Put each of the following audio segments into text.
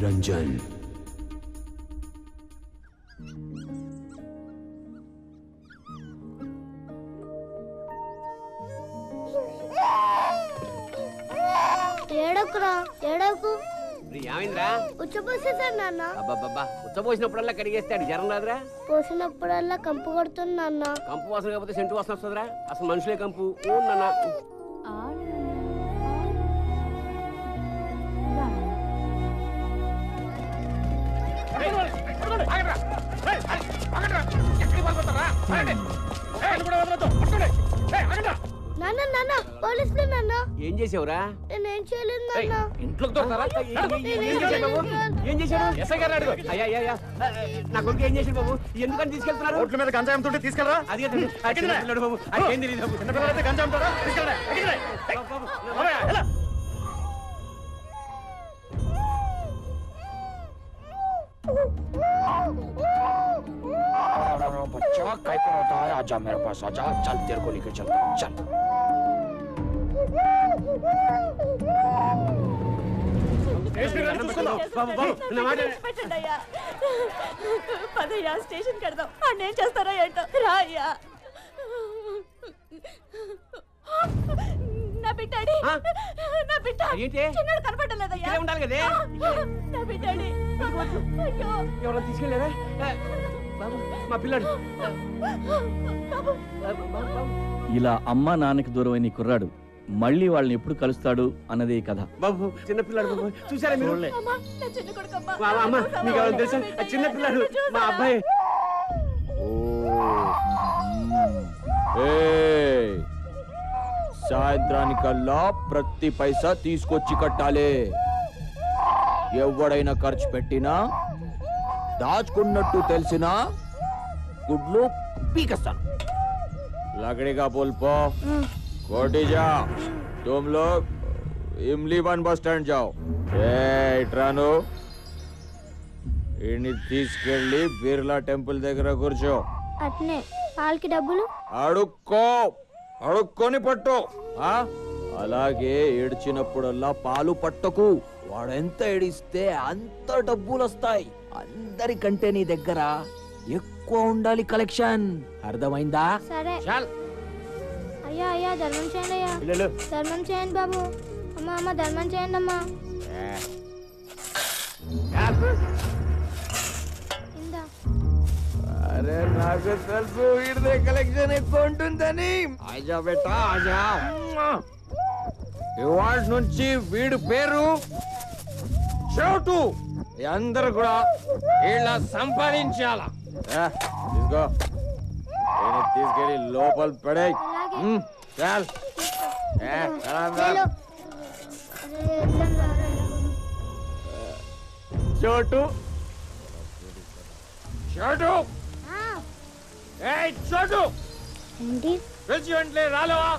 నిరంజన్. ఏడకురా ఏడకు. ఏమైందిరా? ఉచ్చపోసేసాడు నాన్న. అబ్బాబ్బా ఉచ్చపోసినప్పుడల్లా కడిగేస్తాడు, జ్వరం రాదురా? పోసినప్పుడల్లా కంపు కొడుతుంది నాన్న. కంపు వాసన కాకపోతే సెంటు వాసన వస్తుందిరా? అసలు మనుషులే కంపు. నాన్న నాన్న నాన్న పోలీసులు నాన్న. ఏం చేసావురా? నేనేం చేయలేదు నాన్న. ఇంట్లోకి దొరకరా? ఏం చేశాడు? ఎస్ఐ గారు అడుగు. అయ్యా నా కొడుకు ఏం చేశాడు బాబు? ఎందుకని తీసుకెళ్తున్నారు? రోడ్ల మీద గంజాయి అమ్ముతుంటే తీసుకెళ్ళరా? అది పిల్లడు బాబు, ఏం తెలియదు బాబు. చిన్నపిల్లలైతే గంజాయి అమ్ముతారా? తీసుకెళ్ళరా? बच्चा काय पर होता है? आजा मेरे पास आजा, चल तेरे को लेकर चलता हूँ, चल. పదయ్యా స్టేషన్ కడదాం. అన్నేం చేస్తారా ఏంటో రా అయ్యా. నా బిడ్డాడి నా బిడ్డ చిన్నడు కనపడలేదయ్యా. ఉండాలి కదా నా బిడ్డాడి. అయ్యో ఎవరైనా తీసుకెళ్ళారా? బాబు మా పిల్లాడు. ఇలా అమ్మ నాన్నకి దూరమైన కుర్రాడు మళ్ళీ వాళ్ళని ఎప్పుడు కలుస్తాడు అన్నదే కథ. బాబు చిన్న పిల్లాడు బాబు, చూసారా మీరు? అమ్మా నా చిన్న కొడుకమ్మా. అమ్మ మీకు ఎవరైనా తెలుసా? చిన్న పిల్లాడు మా అబ్బాయి. సాయంత్రానికల్లా ప్రతి పైసా తీసుకొచ్చి కట్టాలి. ఎవడైనా ఖర్చు పెట్టినా దాచుకున్నట్టు తెలిసినా గుడ్లు పీకస్తాను. लकड़ी का पुल पो कोटी जा. तुम लोग इमली वन बस स्टैंड जाओ. ఇట్రాను ఇన్ని తీసుకెళ్ళి బిర్లా టెంపుల్ దగ్గర కూర్చో. అట్నే వాళ్ళకి డబ్బులు అడుక్కొని పట్టు. అలాగే ఏడ్చినప్పుడల్లా పాలు పట్టకు. వాడెంత ఏడిస్తే అంత డబ్బులు వస్తాయి. అందరికంటే నీ దగ్గర ఎక్కువ ఉండాలి కలెక్షన్. అర్థమైందా? సరే. చాల్. అయ్యా అయ్యా ధర్మం చేయండి అయ్యా. ధర్మం చేయండి బాబు. అమ్మ అమ్మ ధర్మం చేయండి అమ్మా. ఇందా. అరే నాకు తెలుసు వీడిదే కలెక్షన్ ఎక్కువ ఉంటుందని. ఆజా బేటా ఆజా. ఇవాళ నుంచి వీడి పేరు చోటు. అందరూ కూడా ఇలా సంపాదించాల. తీసుకో, తీసుకెళ్ళి లోపల పడే. చాల్ చోటు చోటు చోటు ఏంటి పిలిచి వెంటనే రాలేవా?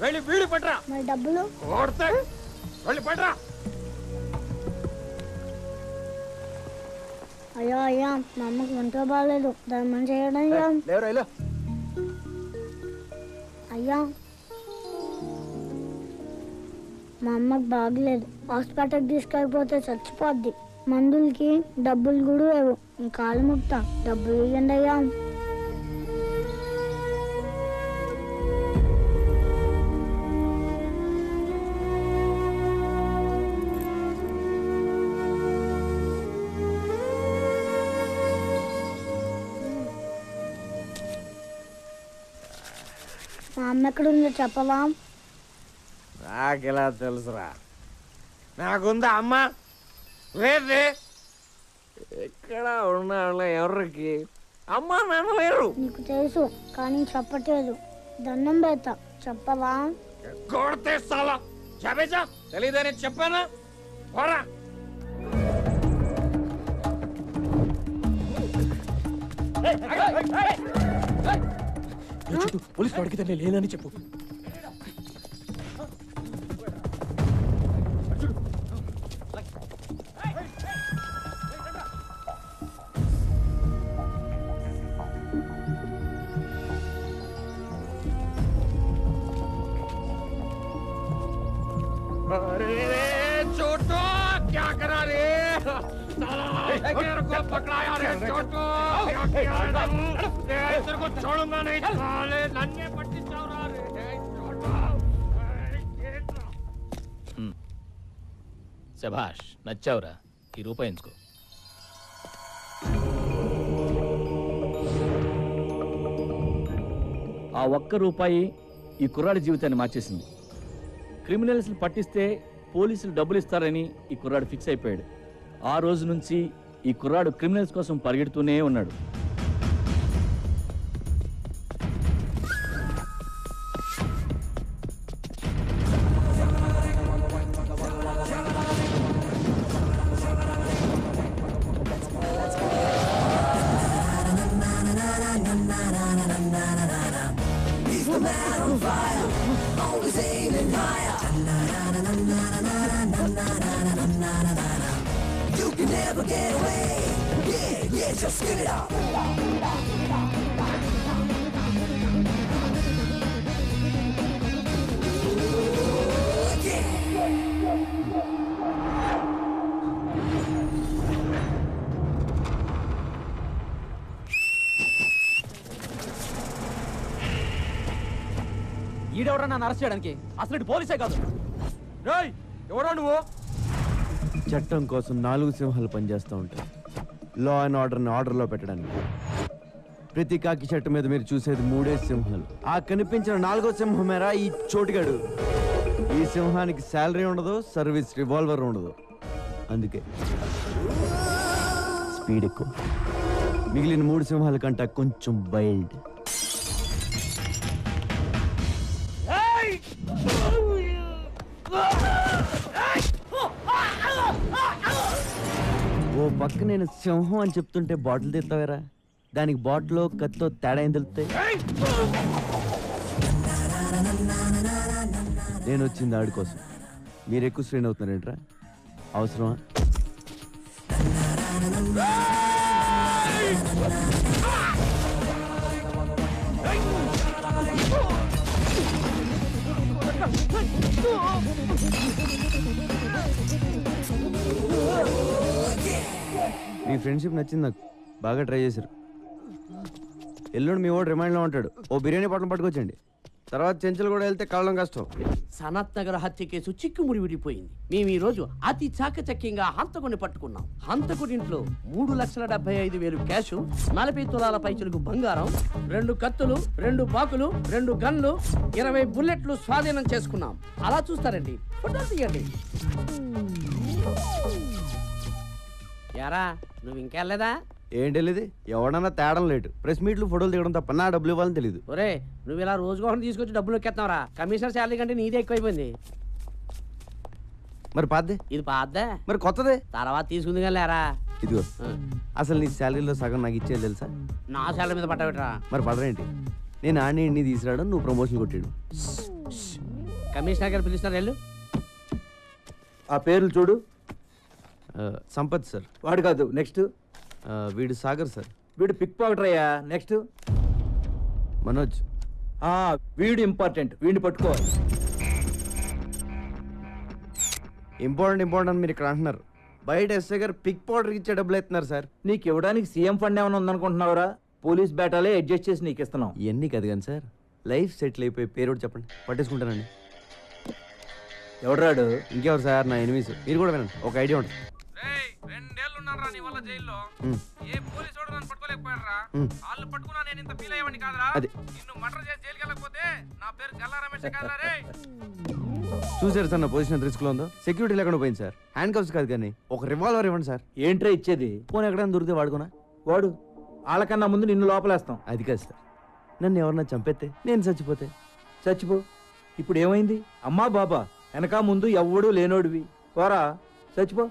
వెళ్ళి వీడి పట్రా. మరి డబ్బులు కొడతా. వెళ్ళి పట్రా. అయ్యో అయ్యా మా అమ్మకు ఒంట్లో బాగాలేదు. ధర్మం చేయడం అయ్యా. అయ్యా మా అమ్మకు బాగలేదు. హాస్పిటల్కి తీసుకెళ్ళిపోతే చచ్చిపోద్ది. మందులకి డబ్బులు కూడా లేవు. కాలు ముక్తా డబ్బులు ఇవ్వండి అయ్యా. మా అమ్మ ఎక్కడుందో చెప్పవా? నాకెలా తెలుసురా? నాకుందా అమ్మ? లేదే. ఎక్కడ ఉన్నా ఎవరికి అమ్మ నాన్న లేరు. నీకు తెలుసు కానీ చెప్పట్లేదు. దండం పెడతా చెప్పవా? కొడితే సాలా చెప్పేసా. తెలీదని చెప్పానా? పోరా. పోలీసులు అడిగితే నేను లేనని చెప్పు. अरे छोटो क्या करा रे? శభాష్, నచ్చావురా. ఈ రూపాయి ఎంచుకో. ఆ ఒక్క రూపాయి ఈ కుర్రాడి జీవితాన్ని మార్చేసింది. క్రిమినల్స్ని పట్టిస్తే పోలీసులు డబ్బులు ఇస్తారని ఈ కుర్రాడు ఫిక్స్ అయిపోయాడు. ఆ రోజు నుంచి ఈ కుర్రాడు క్రిమినల్స్ కోసం పరిగెడుతూనే ఉన్నాడు. ఈడెవరా నన్ను అరెస్ట్ చేయడానికి? అసలు ఇటు పోలీసే కాదు. ఎవరా నువ్వు? చట్టం కోసం 4 సింహాలు పనిచేస్తూ ఉంటాయి. లా అండ్ ఆర్డర్ని ఆర్డర్లో పెట్టడానికి. ప్రతి కాకి చెట్టు మీద మీరు చూసేది 3 సింహాలు. ఆ కనిపించిన 4వ సింహమేరా ఈ చోటుగాడు. ఈ సింహానికి శాలరీ ఉండదు, సర్వీస్ రివాల్వర్ ఉండదు. అందుకే స్పీడ్ ఎక్కువ. మిగిలిన 3 సింహాల కంటే కొంచెం వైల్డ్. ఓ పక్క నేను సింహం అని చెప్తుంటే బాటిల్ తెస్తావేరా? దానికి బాటిల్ కత్తో తేడా ఏం తెలుస్తాయి? నేను వచ్చింది ఆడి కోసం. మీరు ఎక్కువ స్ట్రెయిన్ అవుతున్నారేంట్రా? అవసరమా? మీ ఫ్రెండ్షిప్ నచ్చింది నాకు. బాగా ట్రై చేశారు. ఎల్లుండి మీ వాడు రిమైండ్లో ఉంటాడు. ఓ బిర్యానీ పొట్లం పట్టుకొచ్చండి. తర్వాత చెంచులు కూడా వెళ్తే కళ్ళం కష్టం. సనత్ నగర్ హత్య కేసు చిక్కుముడి విడిపోయింది. మేము ఈ రోజు అతి చాకచక్యంగా హంతకుని పట్టుకున్నాం. హంతకుడింట్లో 3,75,000 క్యాష్, 40 తులాల పైచులకు బంగారం, 2 కత్తులు, 2 బాకులు, 2 గన్లు, 20 బుల్లెట్లు స్వాధీనం చేసుకున్నాం. అలా చూస్తారండి, ఫోటోలు తీయండి. యారా నువ్వు ఇంకెళ్ళలేదా? ఏంటి వెళ్ళేది? ఎవడన్నా తేడం లేటు. ప్రెస్ మీట్లు ఫోటోలు దిగడం తప్ప నా డబ్బులు ఇవ్వాలని తెలియదు. ఒరే నువ్వు ఇలా రోజుకోసం తీసుకొచ్చి డబ్బులు ఎక్కేస్తావరా? కమిషనర్ శాలరీ కంటే నీదే ఎక్కువైపోయింది. మరి పాద్దే? ఇది పాద్దా? మరి కొత్తదే తర్వాత తీసుకుంది కానీ లేరా. ఇదిగో, అసలు నీ శాలరీలో సగం నాకు ఇచ్చేది తెలుసా? నా శాలరీ మీద పట్టబెట్టరా? మరి పడరేంటి? నేను ఆడిని ఇండిని తీసుకురావడం, నువ్వు ప్రమోషన్ కొట్టాడు. కమిషనర్ గారు పిలుస్తున్నారు వెళ్ళు. ఆ పేర్లు చూడు. సంపత్ సార్. వాడు కాదు, నెక్స్ట్. వీడు సాగర్ సార్. వీడు పిక్ పాకెటర్ అయ్యా. నెక్స్ట్ మనోజ్. వీడు ఇంపార్టెంట్, వీడిని పట్టుకోవాలి. ఇంపార్టెంట్ అని మీరు ఇక్కడ అంటున్నారు. బయట ఎస్ఐ గారు పిక్ పౌడర్కి ఇచ్చే డబ్బులు ఎత్తున్నారు సార్. నీకు ఇవ్వడానికి సీఎం ఫండ్ ఏమైనా ఉందనుకుంటున్నావురా? పోలీస్ బేటాలే అడ్జస్ట్ చేసి నీకు ఇస్తున్నాం. ఇవన్నీ కదా కానీ సార్, లైఫ్ సెటిల్ అయిపోయి పేరు చెప్పండి, పట్టేసుకుంటానండి. ఎవడరాడు? ఇంకెవరు సార్? నా ఎనిమిస్. మీరు కూడా వినండి, ఒక ఐడియా ఉంటుంది. 2 ఏళ్ళు ఉన్నారా నీ వల్ల జైల్లో? ఏ పోలీసు వాడు నన్ను పట్టుకోలేకపోయారా? వాళ్ళు పట్టుకున్నా నేను ఇంత ఫీల్ అయ్యేవాడిని కాదురా. అది నిన్ను మర్డర్ చేసి జైలుకి వెళ్ళకపోతే నా పేరు గల్లా రమేష్ కాదురా రే. చూసారు సార్ నా పొజిషన్ ఎంత రిస్క్ లో ఉందో? సెక్యూరిటీ లేకుండా పోయింది సార్. హ్యాండ్ కప్స్ కాదు కానీ ఒక రివాల్వర్ ఇవ్వండి సార్. ఏంట్రా ఇచ్చేది? ఫోన్ ఎక్కడైనా దొరికితే వాడుకోనా? వాడు వాళ్ళకన్నా ముందు నిన్ను లోపలేస్తాం. అది కాదు సార్, నన్ను ఎవరన్నా చంపేస్తే నేను చచ్చిపోతే. చచ్చిపో. ఇప్పుడు ఏమైంది? అమ్మా బాబా వెనక ముందు ఎవ్వడు లేనోడివి. పోరా చచ్చిపో.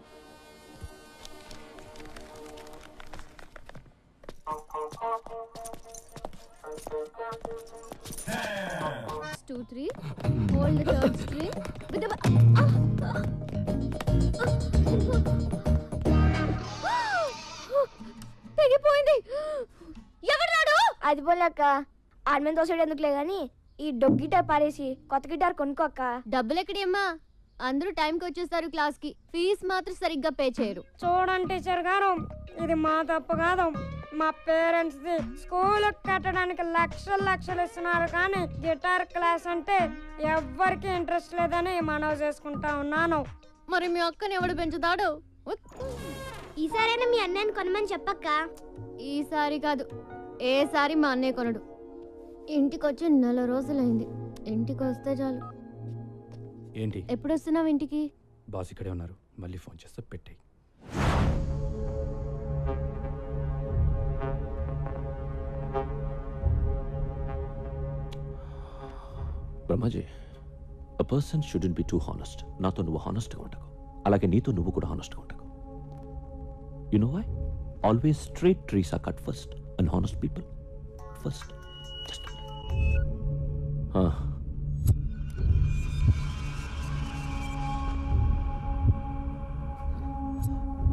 తెగిపోయింది. ఎవరు? అది పోలేక ఆర్మేన్ దోసడు ఎందుకులే గాని ఈ డొగ్ గిటార్ పారేసి కొత్త గిటార్ కొనుక్కోక్క. డబ్బులు ఎక్కడమ్మా? అందరూ టైంకి వచ్చేస్తారు క్లాస్ కి. ఫీజు మాత్రం సరిగ్గా పే చేయరు. చూడండి టీచర్ గారు, ఇది మా తప్పు కాదు, మా పేరెంట్స్ ది. స్కూల్ కట్టడానికి లక్షలు ఇస్తున్నారు, కానీ గిటార్ క్లాస్ అంటే ఎవ్వరికి ఇంట్రెస్ట్ లేదని మనవి చేసుకుంటా ఉన్నాను. మరి మీ అక్కని ఎవడు పెంచుతాడు? ఈసారైనా మీ అన్నయ్యని కొనమని చెప్పక్క. ఈసారి కాదు, ఏసారి మా అన్నయ్య కొనడు. ఇంటికి వచ్చి 4 రోజులైంది. ఇంటికి వస్తే చాలు. ఏంటి? ఎప్పుడు వస్తున్నావు ఇంటికి? బాస్ ఇక్కడే ఉన్నారు, మళ్ళీ ఫోన్ చేస్తే పెట్టాయి. Brahmaji, a person shouldn't be too honest. నాతో నువ్వు హానెస్ట్గా ఉండకు, అలాగే నీతో నువ్వు కూడా హానెస్ట్గా ఉండకు. You know why? Always straight trees are cut first and honest people first. Just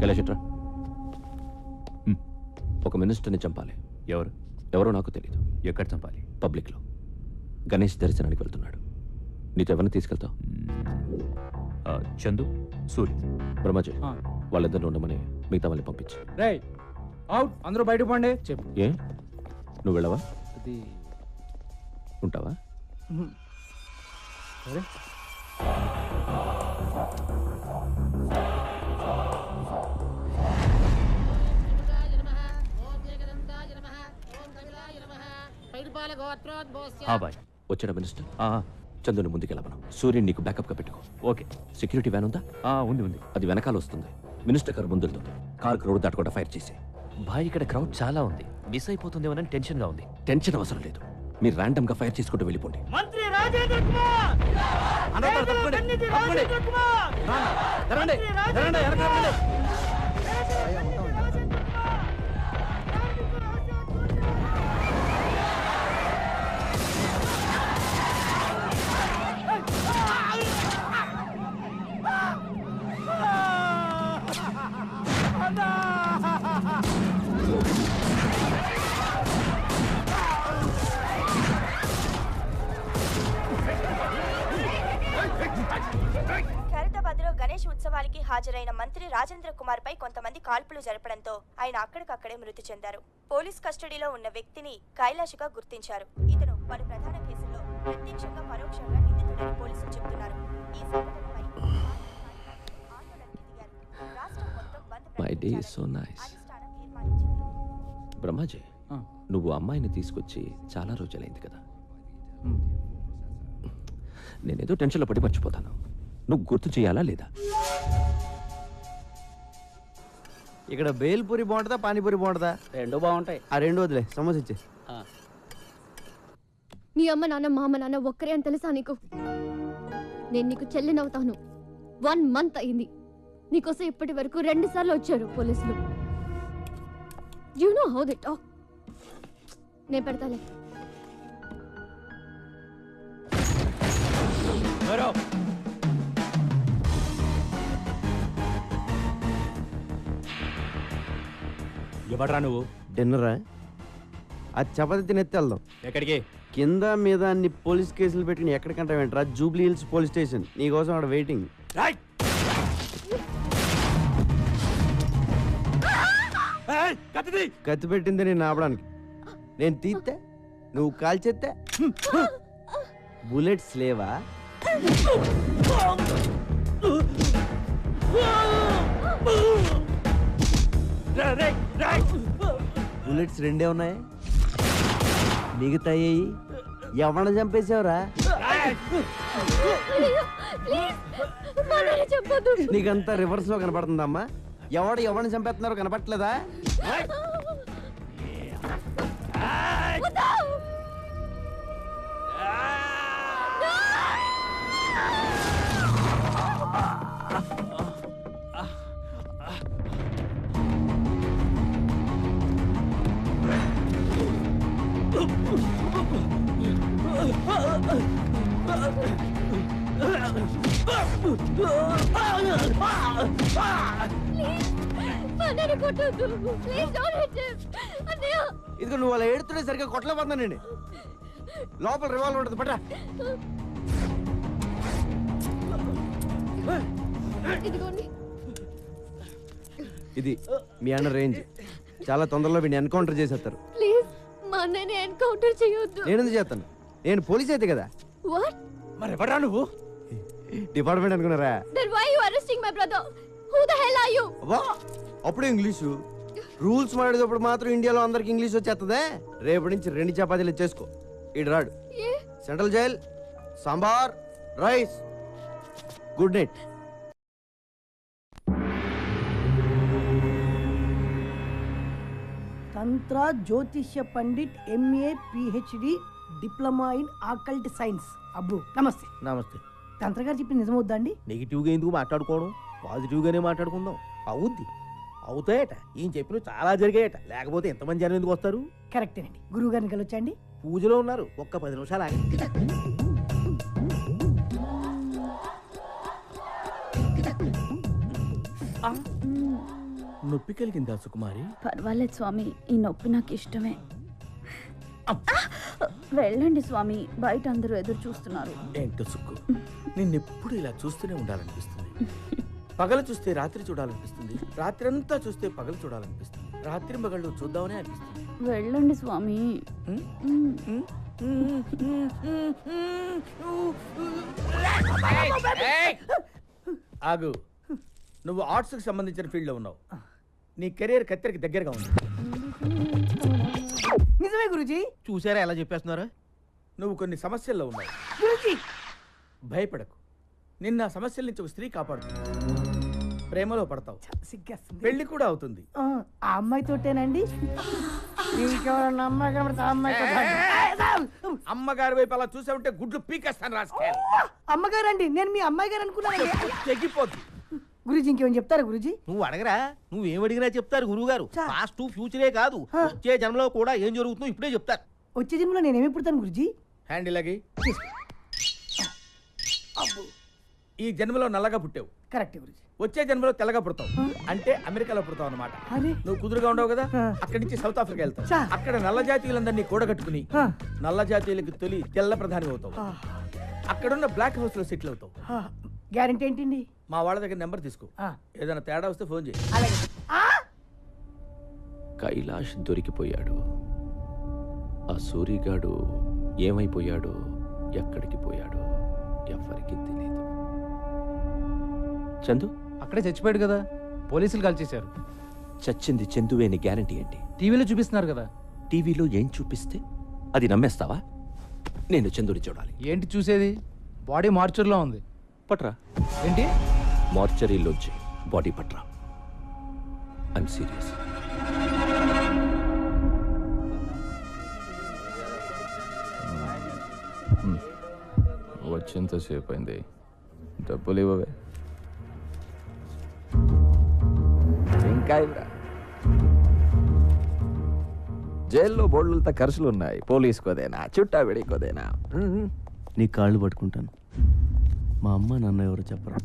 కైలాషట్రా, ఒక మినిస్టర్ని చంపాలి. ఎవరో నాకు తెలీదు. ఎక్కడ చంపాలి? పబ్లిక్లో. గణేష్ దర్శనానికి వెళ్తున్నాడు. నీతో ఎవరిని తీసుకెళ్తావు? చందు, సూరి. బ్రహ్మాజీ, వాళ్ళిద్దరిని ఉండమని మిగతా వాళ్ళని పంపించు. రేయ్ అవుట్, అందరూ బయట పోండి. చెప్పు. ఏ, నువ్వు వెళ్ళవా? అది ఉంటావా? సరే. బాయ్. వచ్చాడా మినిస్టర్? చందుని ముందుకెళ్ళమను. సూర్యుని నీకు బ్యాకప్గా పెట్టుకో. ఓకే. సెక్యూరిటీ వ్యాన్ ఉందా? ఉంది. అది వెనకాల వస్తుంది. మినిస్టర్ గారు ముందు వెళ్తుంది. కార్ రోడ్డు దాటకుండా ఫైర్ చేసి. బాయ్, ఇక్కడ క్రౌడ్ చాలా ఉంది, మిస్ అయిపోతుందేమోనని టెన్షన్గా ఉంది. టెన్షన్ అవసరం లేదు, మీరు ర్యాండమ్గా ఫైర్ చేసుకుంటూ వెళ్ళిపోండి. మంత్రి రాజేంద్ర కుమార్! ఖైరతాబాద్లో గణేష్ ఉత్సవానికి హాజరైన మంత్రి రాజేంద్ర కుమార్ పై కొంతమంది కాల్పులు జరపడంతో ఆయన అక్కడికక్కడే మృతి చెందారు. పోలీస్ కస్టడీలో ఉన్న వ్యక్తిని కైలాష్గా గుర్తించారు. ఇతను పలు ప్రధాన కేసుల్లో ప్రత్యక్షంగా పరోక్షంగా నిందితుడని పోలీసులు చెబుతున్నారు. ఈ సంఘటనపై ఆందోళనకి దిగారు. రాష్ట్రం మొత్తం బంద్ ప్రకటించాలని అధిష్టానం తీర్మానించింది. బ్రహ్మాజీ, నువ్వు అమ్మాయిని తీసుకొచ్చి చాలా రోజులైంది కదా. నేనేదో టెన్షన్లో పడి మర్చిపోతాను. నువ్వు గుర్తు చేయాలా లేదా? ఇక్కడ బేల్పూరి బాగుంటుందా, పానీపూరి బాగుంటుందా? రెండు బాగుంటాయి. ఆ రెండు వదిలే, సమోసా ఇచ్చే. నీ అమ్మ నాన్న మా అమ్మ నాన్న ఒక్కరే అని తెలుసా నీకు? నేను నీకు చెల్లినవుతాను. 1 month అయింది. నీకోసం ఇప్పటి వరకు 2 సార్లు వచ్చారు పోలీసులు. You know how they talk. నేను పెడతాలే. ఎవడ్రా నువ్వు? డిన్నరా? అది చపాతి తినెత్తి వెళ్దాం. ఎక్కడికి? కింద మీద అన్ని పోలీస్ కేసులు పెట్టి ఎక్కడికంటా వెంటరా? Jubilee Hills police station. నీకోసం అక్కడ వెయిటింగ్. కత్తి పెట్టింది నేను ఆపడానికి. నేను తీస్తే నువ్వు కాల్చేస్తే బుల్లెట్స్ లేవా? బుల్లెట్స్ 2 ఉన్నాయి, మిగతా ఎవరిని చంపేసావురా? నీకంతా రివర్స్ లో కనపడుతుందమ్మా. ఎవరిని చంపేస్తున్నారో కనపట్లేదా? ఇదిగో నువ్వు అలా ఏడుతుంటే సరిగ్గా కొట్టలేకపోతున్నానండి. లోపల రివాల్వర్ ఉంటుంది, పట్రా. ఇదిగోండి. ఇది మీ అన్న రేంజ్. చాలా తొందరలో వీడిని ఎన్కౌంటర్ చేసేస్తారు. ప్లీజ్ మా అన్నని ఎన్కౌంటర్ చేయొద్దు. నేను ఎందుకు చేస్తాను? నేను పోలీస్ అయితే కదా. వాట్? మరి ఎవరా నువ్వు? డిపార్ట్మెంట్ అనుకున్నారా? Then why you arresting my brother? Who the hell are you? అబ్బా, అప్పుడు ఇంగ్లీషు రూల్స్ మాడేటప్పుడు మాత్రం ఇండియాలో అందరికి ఇంగ్లీష్ వచ్చేస్తుందే. రేపటి నుంచి 2 చపాతీలు చేసుకో. ఇటు రాడు. Central jail, sambar, rice. Good night. తంత్ర జ్యోతిష్య pandit MA PhD diploma in occult science. అబ్బు నమస్తే. నమస్తే. తంత్ర గారు చెప్పింది నిజమవుద్దా అండి? నెగిటివ్గా ఎందుకు మాట్లాడుకోవడం, పాజిటివ్గానే మాట్లాడుకుందాం. అవుద్ది, అవుతాయట. ఈయన చెప్పిన చాలా జరిగాయట, లేకపోతే ఎంతమంది జనం ఎందుకు వస్తారు? కరెక్టేనండి. గురువు గారిని కలవచ్చండి? పూజలో ఉన్నారు, ఒక్క 10 నిమిషాలు ఆగి. నొప్పి కలిగిందా సుకుమారి? పర్వాలేదు స్వామి, ఈ నొప్పి నాకు ఇష్టమే. వెళ్ళండి స్వామి, బయట అందరూ ఎదురు చూస్తున్నారు. ఏంటో సుక్కు, నిన్నెప్పుడు ఇలా చూస్తూనే ఉండాలనిపిస్తుంది. పగలు చూస్తే రాత్రి చూడాలనిపిస్తుంది, రాత్రి అంతా చూస్తే పగలు చూడాలనిపిస్తుంది, రాత్రి పగళ్ళు చూద్దామనే అనిపిస్తుంది. వెళ్ళండి స్వామి. ఆగు, నువ్వు ఆర్ట్స్కి సంబంధించిన ఫీల్డ్లో ఉన్నావు. నీ కెరీర్ కత్తెరికి దగ్గరగా ఉంది. నిజమే గురుజీ. చూసారా ఎలా చెప్పేస్తున్నారా? నువ్వు కొన్ని సమస్యల్లో ఉన్నావు. భయపడకు, నిన్న ఆ సమస్యల నుంచి ఒక స్త్రీ కాపాడుతుంది. ప్రేమలో పడతావు, సిగ్గేస్తుంది. పెళ్లి కూడా అవుతుంది. ఆ అమ్మాయితోటేనండి? ఇంకెవరన్నా అమ్మాయి కనబడితే ఆ అమ్మాయితో అమ్మగారి వైపు అలా చూసే ఉంటే గుడ్లు పీకేస్తాను రాసుకెళ్ళి. అమ్మగారండి, నేను మీ అమ్మాయి గారు అనుకున్నాను. తెగిపోద్ది. గురుజీ ఇంకేమైనా చెప్తారా గురుజీ? నువ్వు అడగరా, నువ్వేం అడిగినా చెప్తారు గురువు గారు. పాస్ట్ ఫ్యూచరే కాదు, వచ్చే జన్మలో కూడా ఏం జరుగుతుందో ఇప్పుడే చెప్తారు. వచ్చే జన్మలో నేనేమి పుడతాను గురుజీ? హ్యాండిల్ అగి. ఈ జన్మలో నల్లగా పుట్టావు. కరెక్ట్ గురుజీ. వచ్చే జన్మలో తెల్లగా పుడతావు, అంటే అమెరికాలో పుడతావు అన్నమాట. నువ్వు కుదురుగా ఉండవు కదా, అక్కడి నుంచి సౌత్ ఆఫ్రికా వెళ్తావు. అక్కడ నల్ల జాతీయులందరినీ కూడగట్టుకుని నల్ల జాతీయులకు తొలి తెల్ల ప్రధాని అవుతావు. అక్కడున్న బ్లాక్ హౌస్ లో సెటిల్ అవుతావు. గ్యారెంటీ ఏంటండి? మా వాళ్ళ దగ్గర నెంబర్ తీసుకో, ఏదైనా తేడా వస్తే ఫోన్ చేయి. కైలాష్ దొరికిపోయాడు. ఆ సూరిగాడు ఏమైపోయాడో, ఎక్కడికి పోయాడో ఎవరికి తెలియదు. చందు అక్కడే చచ్చిపోయాడు కదా, పోలీసులు కాల్ చేశారు. చచ్చింది చందువే అని గ్యారంటీ ఏంటి? టీవీలో చూపిస్తున్నారు కదా. టీవీలో ఏం చూపిస్తే అది నమ్మేస్తావా? నేను చందుని చూడాలి. ఏంటి చూసేది? బాడీ మార్చర్లో ఉంది. పట్రా. ఏంటి? మార్చరీలోంచి బాడీ పట్రా. I'm serious. వచ్చేంతసేపు అయింది, డబ్బులు ఇవ్వవే. ఇంకా ఇవ్వరా? జైల్లో బోర్డులతో ఖర్చులు ఉన్నాయి. పోలీసుకోదేనా, చుట్టా విడికోదేనా? నీ కాళ్ళు పట్టుకుంటాను. మా అమ్మ నాన్న ఎవరు చెప్పరా?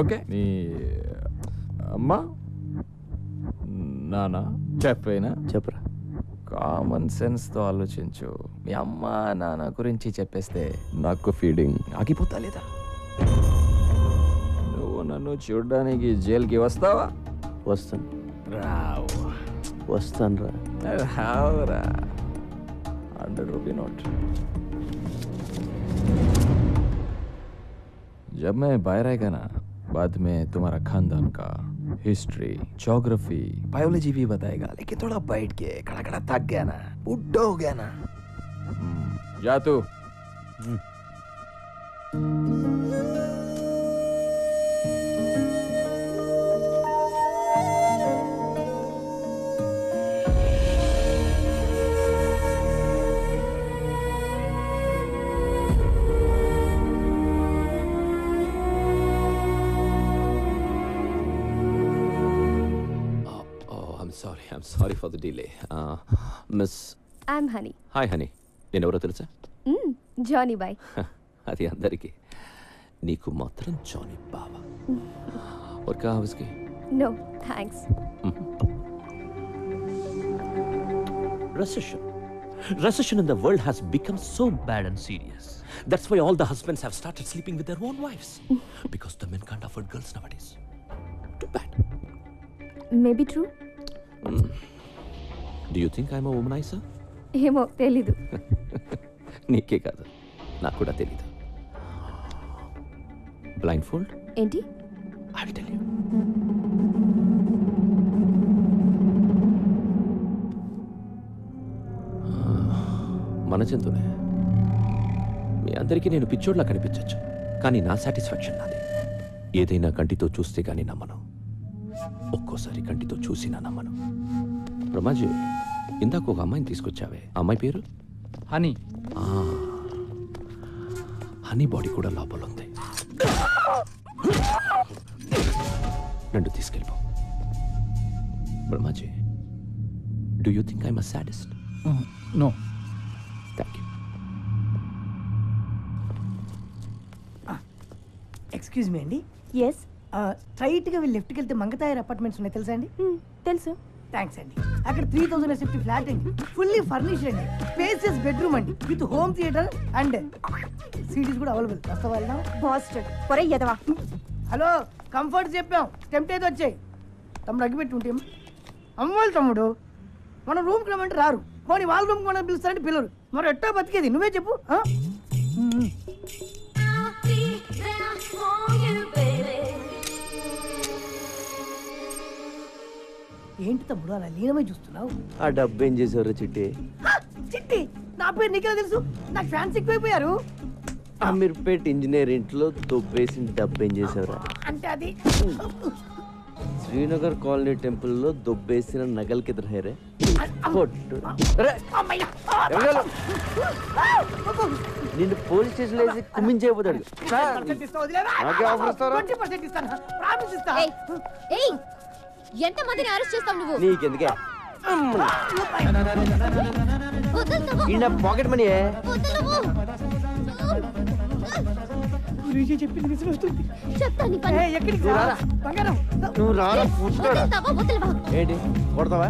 ఓకే, నీ అమ్మ నాన్న చెప్పేనా? చెప్పరా. కామన్ సెన్స్తో ఆలోచించు. మీ అమ్మ నాన్న గురించి చెప్పేస్తే నాకు ఫీడింగ్ ఆగిపోతా లేదా? నువ్వు నన్ను చూడడానికి జైలుకి వస్తావా? వస్తాను. రావు. వస్తాను రా. రావురా. 100 रुपये नोट. जब मैं बाहर आएगा ना, बाद में तुम्हारा खानदान का हिस्ट्री, ज्योग्राफी, बायोलॉजी भी बताएगा. लेकिन थोड़ा बैठ के खड़ा खड़ा थक गया ना, बुढ़ा हो गया ना. जा तू. I'm sorry for the delay. Miss... I'm Honey. Hi, Honey. నేను ఎవరో తెలుసా? Johnny boy. అది అందరికీ, నీకు మాత్రం జానీ బావా. और क्या है उसकी? No, thanks. Recession. Recession in the world has become so bad and serious. That's why all the husbands have started sleeping with their own wives. Because the men can't afford girls nowadays. Too bad. Maybe true. Do you think I'm a womanizer? ఏమో తెలీదు. నీకే కాదు, నాకు కూడా తెలీదు. Blindfold? ఏంటి? I will tell you. మన జంతువునే. మీ అందరికీ నేను పిచ్చోడ్లా కనిపించవచ్చు, కానీ నా సాటిస్ఫాక్షన్ నాది. ఏదైనా కంటితో చూస్తే కానీ నమ్మను, ఒక్కోసారి కంటితో చూసినా నమ్మను. బ్రహ్మాజీ, ఇందాక ఒక అమ్మాయిని తీసుకొచ్చావే, అమ్మాయి పేరు హనీ. హనీ బాడీ కూడా లోపల ఉంది. నన్ను తీసుకెళ్ళిపో. Brahmaji, do you think I'm a sadist? No. Thank you. Excuse me అండి. ఎస్. స్ట్రైట్గా వెళ్ళి లెఫ్ట్కి వెళ్తే మంగతాయర్ అపార్ట్మెంట్స్ ఉన్నాయి, తెలుసా అండి? తెలుసు. థ్యాంక్స్ అండి. అక్కడ 3000 SFT ఫ్లాట్ అండి, ఫుల్లీ ఫర్నిష్డ్ అండి, స్పేసియస్ బెడ్రూమ్ అండి, with home theatre and cities కూడా అవైలబుల్. వస్తావా? వెళ్దాం. బాస్టర్డ్ పొరే ఎదవా. హలో, కంఫర్ట్ చెప్పాం, టెంప్ట్ అయితే వచ్చాయి. తమ్ముడు అగ్గిపెట్టి ఉంటే అమ్మోళ్ళు తమ్ముడు, మన రూమ్కి రమ్మంటే రారు, పోనీ వాళ్ళ రూమ్కి మనం పిలుస్తారంటే పిల్లరు. మరి ఎట్టా బతికేది నువ్వే చెప్పు. ఏంటి తమ్ముడు అలా లీనమై చూస్తున్నావు? ఆ డబ్బు ఏం చేసేవారు చిట్టి? చిట్టి నా పేరు నీకెలా తెలుసు? నాకు ఫ్యాన్స్ ఎక్కువైపోయారు. అమీర్పేట్ ఇంజనీర్ ఇంట్లో దొబ్బేసిన డబ్బు ఏం చేసేవారా? అంటే అది శ్రీనగర్ కాలనీ టెంపుల్లో దొబ్బేసిన నగలకి ఎదురు హేరే నిన్ను పోలీస్ స్టేషన్ వేసి కుమ్మించేయబోతాడు. ఎంత మందిని అరెస్ట్ చేస్తావు నువ్వు? నీకెందుకే పాకెట్ మనీ నువ్వు రారా ఏంటి కొడతావా?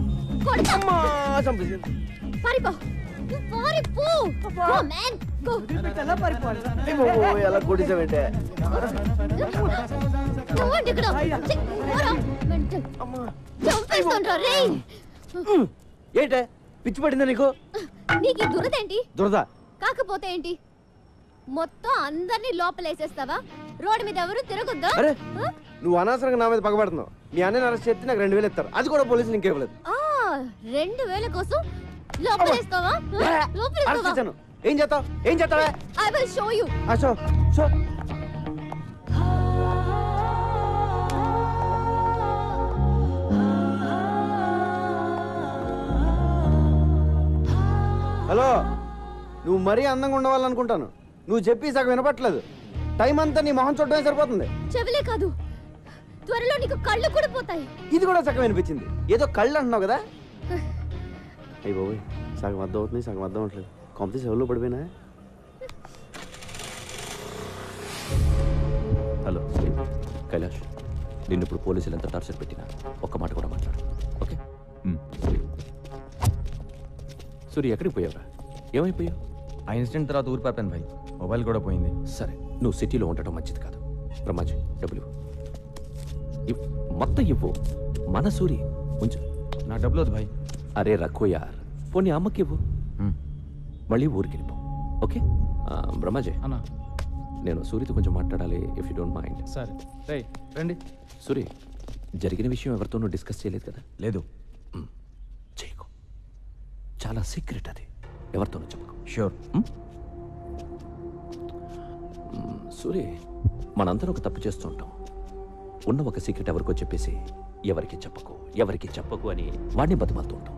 ఎలా కొట్టేసావంటే ఏంటే పిచ్చి పడిందా నీకు? నీకు దురదేంటి? దురద కాకపోతే ఏంటి, మొత్తం అందరినీ లోపలేసేస్తావా? రోడ్డు మీద ఎవరు తిరగొద్దా? అరే నువ్వు అనవసరంగా నా మీద పగబడుతున్నావు. మీ అన్నని అరెస్ట్ చేస్తే నాకు 2000 ఇస్తారు, అది కూడా పోలీసులు ఇంకేవ్వలేదు. 2000 కోసం లోపలేస్తావా? లోపలేస్తావా? ఏం చేస్తావు? ఏం చేస్తావా? I will show you. Show show. Hello, నువ్వు మరీ అందంగా ఉండవాలనుకుంటాను. నువ్వు చెప్పి సగం వినపట్లేదు. టైం అంతా నీ మొహం చూడటమే సరిపోతుంది. చెవిలే కాదు, త్వరలో నీకు కళ్ళు కూడా పోతాయి. ఇది కూడా సగం వినిపించింది. ఏదో కళ్ళు అంటున్నావు కదా? అయ్యి బాబోయ్, సగం అర్థం అవుతుంది, సగం అర్థం అవట్లేదు. కాంపిటీస్ ఎవరిలో పడిపోయినా? హలో కైలాష్, నిన్ను ఇప్పుడు పోలీసులు ఎంత టార్చర్ పెట్టినా ఒక్క మాట కూడా మాట్లాడు, ఓకే? సూర్య, ఎక్కడికి పోయావురా? ఏమైపోయావు? ఆ ఇన్సిడెంట్ తర్వాత ఊరు పాపాను భాయ్, మొబైల్ కూడా పోయింది. సరే, నువ్వు సిటీలో ఉండటం మంచిది కాదు. బ్రహ్మాజీ, డబ్బులు మొత్తం ఇవ్వు. మన సూరి ఉంచు. నా డబ్బులు వద్దు భాయ్. అరే రక్కో యార్, పోనీ అమ్మకి ఇవ్వు, మళ్ళీ ఊరికి వెళ్ళిపో, ఓకే? బ్రహ్మాజీ అన్నా, నేను సూరితో కొంచెం మాట్లాడాలి, ఇఫ్ యూ డోంట్ మైండ్. సరే రండి. సూరి, జరిగిన విషయం ఎవరితోనూ డిస్కస్ చేయలేదు కదా? లేదు. చేయకు, చాలా సీక్రెట్ అది, ఎవరితోనూ చెప్పకు. షూర్. సూరి, మనందరం ఒక తప్పు చేస్తూ ఉంటాం. ఉన్న ఒక సీక్రెట్ ఎవరికో చెప్పేసి ఎవరికి చెప్పకు అని వాడిని బతిమాలుతూ ఉంటాం.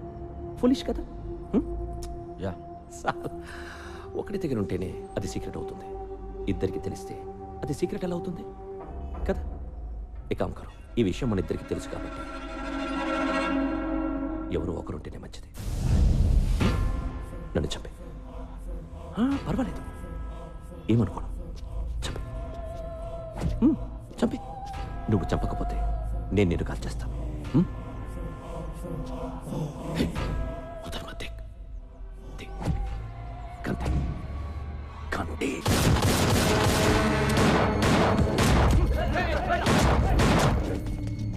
ఫులిష్ కదా? యా. ఒకటి దగ్గర ఉంటేనే అది సీక్రెట్ అవుతుంది, ఇద్దరికి తెలిస్తే అది సీక్రెట్ ఎలా అవుతుంది కదా? ఏకాం కరో, ఈ విషయం మన ఇద్దరికి తెలుసు కాబట్టి ఎవరు ఒకరుంటేనే మంచిది. నన్ను చంపే, పర్వాలేదు, ఏమనుకోను, చంపే. నువ్వు చంపకపోతే నేను నిన్ను కాల్ చేస్తాను. ఉదర్ మత్ దేఖ్.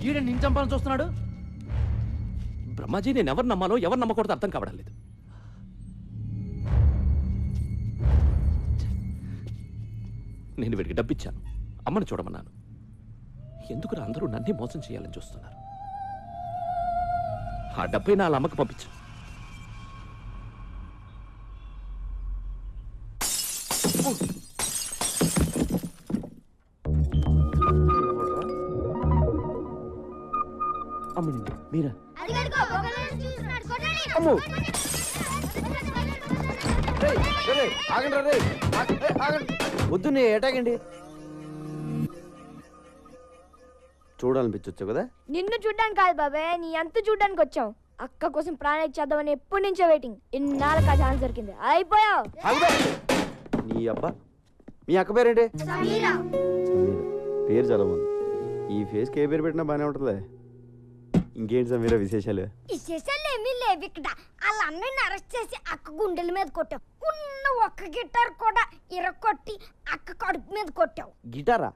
ఈడ నిన్ను చంపాలని చూస్తున్నాడు. బ్రహ్మాజీ నేను ఎవరు నమ్మాలో ఎవరు నమ్మకూడదు అర్థం కావడం లేదు. నేను వీడికి డబ్బిచ్చాను, అమ్మని చూడమన్నాను. ఎందుకు అందరూ నన్నే మోసం చేయాలని చూస్తున్నారు? ఆ డబ్బై నా అమ్మకి పంపించు. అమ్మని మీరా? అమ్మో ఆగండి రే, వద్దు నీ ఏటాగండి. చూడాలనిపించొచ్చు కదా? నిన్ను చూడ్డానికి కాదు బాబాయ్, నీ అంత చూడ్డానికి వచ్చాం. అక్క కోసం ప్రాణం ఇచ్చేద్దామని ఎప్పటి నుంచో వెయిటింగ్. ఇన్నాళ్ళకి ఆ ఛాన్స్ దొరికింది. అయిపోయావు. నీ అబ్బా, మీ అక్క పేరేంటి? సమీరా. పేరు చాలా బాగుంది. ఈ ఫేస్కి ఏ పేరు పెట్టినా బాగానే ఉంటుందిలే. ఇంకేంటి సమీరా విశేషాలు? విశేషాలు ఏమీ లేవు ఇక్కడ. వాళ్ళ అన్నయ్యని అరెస్ట్ చేసి అక్క గుండెల మీద కొట్టావు. ఉన్న ఒక్క గిటార్ కూడా ఇరగొట్టి అక్క కడుపు మీద కొట్టావు. గిటారా?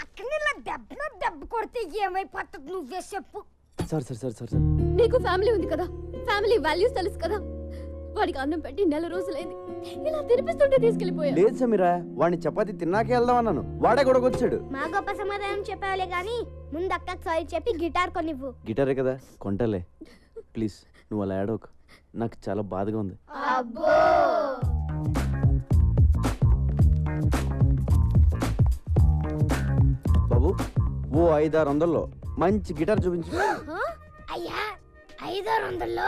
అక్కని ఇలా దెబ్బ కొడితే ఏమైపోతుంది నువ్వే చెప్పు. సార్ నీకు ఫ్యామిలీ ఉంది కదా, ఫ్యామిలీ వాల్యూస్ తెలుసు కదా. వాడికి అన్నం పెట్టి 4 రోజులైంది. ఇలా తినిపిస్తుంటే తీసుకెళ్లిపోయా. లేదు సమీరా, వాడిని చపాతి తిన్నాకే వెళ్దాం అన్నాను. వాడే గొడవకొచ్చాడు. మా గొప్ప సమాధానం చెప్పావులే గాని ముందు అక్కకి సారీ చెప్పి గిటార్ కొనివ్వు. గిటారే కదా, కొంటలే. ప్లీజ్ నువ్వు అలా ఏడవకు, నాకు చాలా బాధగా ఉంది. బాబు, ఓ 500-600లో మంచి గిటార్ చూపించు. అయ్యా 500-600లో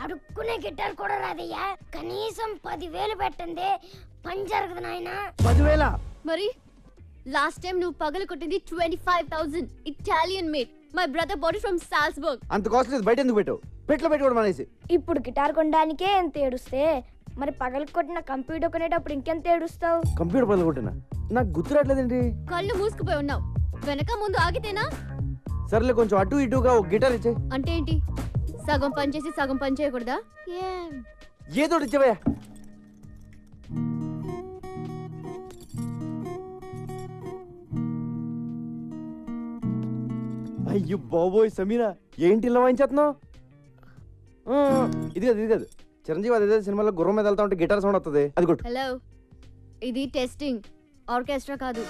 అడుక్కునే గిటార్ కూడా రాదయ్యా. కనీసం 10,000 పెట్టండి, పని జరగదు నాయనా. 10,000? మరి లాస్ట్ టైం నువ్వు పగలు కొట్టింది 25,000 Italian made. My brother bought it from Salzburg. అంత కాస్ట్ లేదు, బయట ఎందుకు పెట్టావు? పెట్లో పెట్టుకోవడం అనేసి. ఇప్పుడు గిటార్ కొనడానికే ఎంత ఏడుస్తే మరి పగలు కొట్టిన కంప్యూటర్ కొనేటప్పుడు ఇంకెంత ఏడుస్తావు? కంప్యూటర్ పగలు కొట్టినా? నాకు గుర్తురాట్లేదండి. కళ్ళు మూసుకుపోయి ఉన్నావు. వెనక ముందు ఆగితేనా? సర్లే, కొంచెం అటు ఇటుగా ఒక గిటార్ ఇచ్చే. అంటే ఏంటి? సగం పని చేసి సగం పని చేయకూడదా? ఏదో ఇచ్చేవయ్యా. అయ్యో బాబోయ్ సమీరా, ఏంటి ఇలా వాయించేస్తున్నావు? ఇది కాదు చిరంజీవి అదే సినిమాలో గుర్రం మీద వెళ్తా ఉంటే గిటార్ సౌండ్ వస్తుంది, అది కొట్టు. హలో, ఇది టెస్టింగ్, ఆర్కెస్ట్రా కాదు.